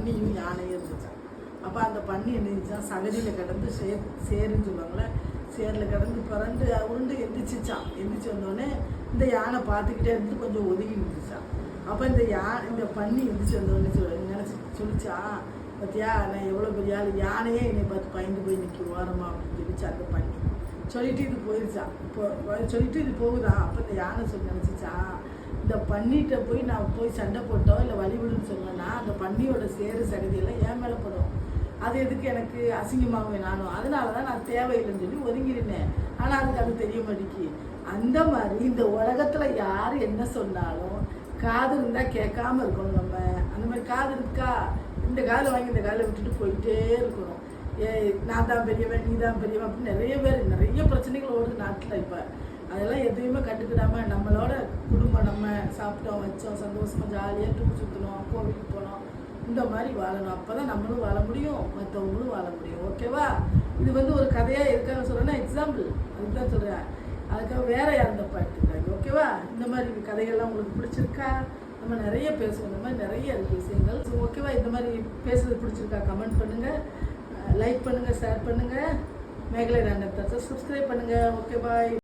பன்னியும் யானையும் இருந்துச்சான். அப்போ அந்த பன்னி என்ன இருந்துச்சான், சகதியில் கிடந்து சேருன்னு சொல்லுவாங்களே, சேரில் கிடந்து பிறண்டு உருண்டு எந்திரிச்சிச்சான். எந்திரிச்சு வந்தோடனே இந்த யானை பார்த்துக்கிட்டே இருந்து கொஞ்சம் ஒதுங்கி நின்றுச்சான். அப்போ இந்த பன்னி எந்திரிச்சு வந்தோடனே சொல்லிச்சா, பார்த்தியா நான் எவ்வளோ பெரிய ஆள், யானையே என்னை பார்த்து பயந்து போய் நிற்க ஓரமா அப்படின்னு சொல்லிச்சு அந்த பண்ணி. சொல்லிட்டு இது போயிடுச்சான். இப்போ சொல்லிட்டு இது போகுதா. அப்போ இந்த யானை நினச்சிச்சா, இந்த பண்ணிகிட்ட போய் நான் போய் சண்டை போட்டோம் இல்லை வழிவிடுன்னு சொன்னேன்னா அந்த பன்னியோட சேரு சகதியெல்லாம் ஏன் மேலே படும், அது எதுக்கு எனக்கு அசிங்கமாகவே நானும், அதனால தான் நான் தேவையில்லைன்னு சொல்லி ஒதுங்கிருந்தேன். ஆனால் அதுக்கு அது தெரிய மாட்டேங்கி. அந்த மாதிரி இந்த உலகத்தில் யார் என்ன சொன்னாலும் காது இருந்தால் கேட்காம இருக்கணும். நம்ம அந்த மாதிரி காது இருக்கா, இந்த காலை வாங்கி இந்த காலை விட்டுட்டு போயிட்டே இருக்கணும். நான் தான் பெரியவன், நீ தான் பெரியவன் அப்படின்னு நிறைய பிரச்சனைகள் ஓடுது நாட்டில். இப்போ அதெல்லாம் எதுவுமே கண்டுக்கிடாமல் நம்மளோட குடும்பம், நம்ம சாப்பிட்டோம் வச்சோம் சந்தோஷமாக ஜாலியாக டூர் சுற்றணும், கோவிலுக்கு போனோம், இந்த மாதிரி வாழணும். அப்போ தான் நம்மளும் வாழ முடியும், மற்றவங்களும் வாழ முடியும். ஓகேவா? இது ஒரு கதையாக இருக்காங்க சொல்கிறேன்னா எக்ஸாம்பிள், அதுக்கு தான் சொல்கிறேன். அதுக்காக வேற யாரும் தப்பா எடுத்துக்கிறாங்க. ஓகேவா? இந்த மாதிரி கதைகள்லாம் உங்களுக்கு பிடிச்சிருக்கா? நம்ம நிறைய பேசுவோம், இந்த மாதிரி நிறைய இருக்குது விஷயங்கள். ஸோ ஓகேவா? இந்த மாதிரி பேசுறது பிடிச்சிருக்கா? கமெண்ட் பண்ணுங்கள், லைக் பண்ணுங்கள், ஷேர் பண்ணுங்கள். மேகலை ராண்டத்தை சப்ஸ்கிரைப் பண்ணுங்கள். ஓகே, பாய்.